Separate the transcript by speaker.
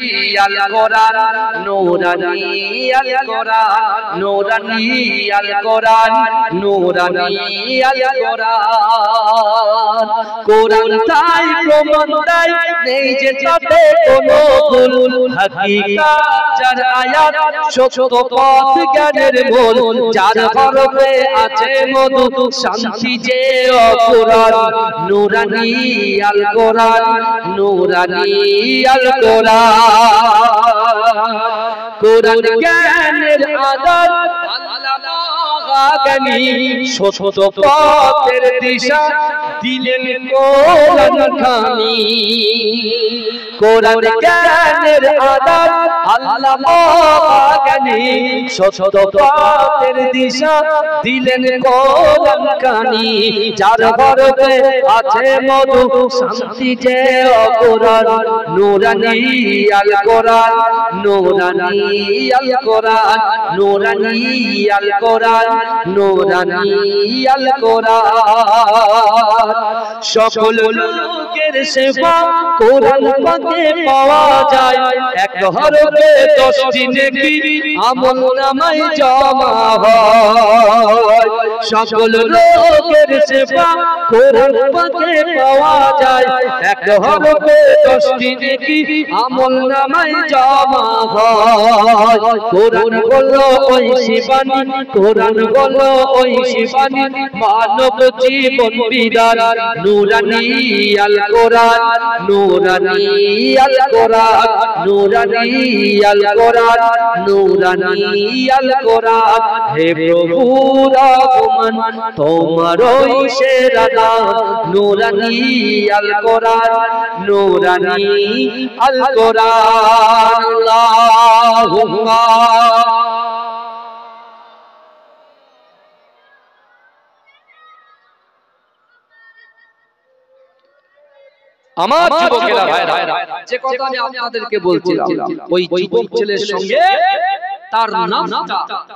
Speaker 1: আল কোরআন নূরানী আল কোরআন নূরানী আল কোরআন নূরানী আল কোরআন কোরআন তাই প্রমাণ দেয় নেই যে তাতে কোনো ভুল হাকিকাত যার আয়াত সত্য পথ জ্ঞানের মূল যার হরফে আছে মধু শান্তি যে কোরআন নূরানী আল কোরআন নূরানী আল কোরআন জ্ঞানের আদর আল্লামা জ্ঞানী সত্য পথের দিশা দিলেন কোরআন খানি কোরআন জ্ঞানের আদর আল্লামা জ্ঞানী সত্য পথের দিশা দিলেন কোরআন খানি যার হরফে আছে মধু শান্তি যে কোরআন নূরানী আল কোরআন নূরানী আল কোরআন নূরানী আল কোরআন নূরানী আল কোরআন সকল লোকের সেবা কোরআন পাকে পাওয়া যায় এক হরফে 10টি নেকি আমলনামায় জমা হয় সকল লোকের সেবা কোরআন পাকে পাওয়া যায় এক হরফে 10টি নেকি আমলনামায় জমা হয় কোরআন বলল ওই শিবানী কোরআন বলল ওই শিবানী মানব জীবন বিধান নূরানী আল কোরআন নূরানী আল কোরআন নূরানী আল কোরআন নূরানী আল কোরআন হে প্রভু রহমান তোমার ওই সেরা নাম নূরানী আল কোরআন নূরানী আল কোরআন আল্লাহুম্মা আমার যুবকেরা ভাইরা যে কথা আমি আপনাদেরকে বলছিলাম ওই যুবক ছেলের সঙ্গে তার নামটা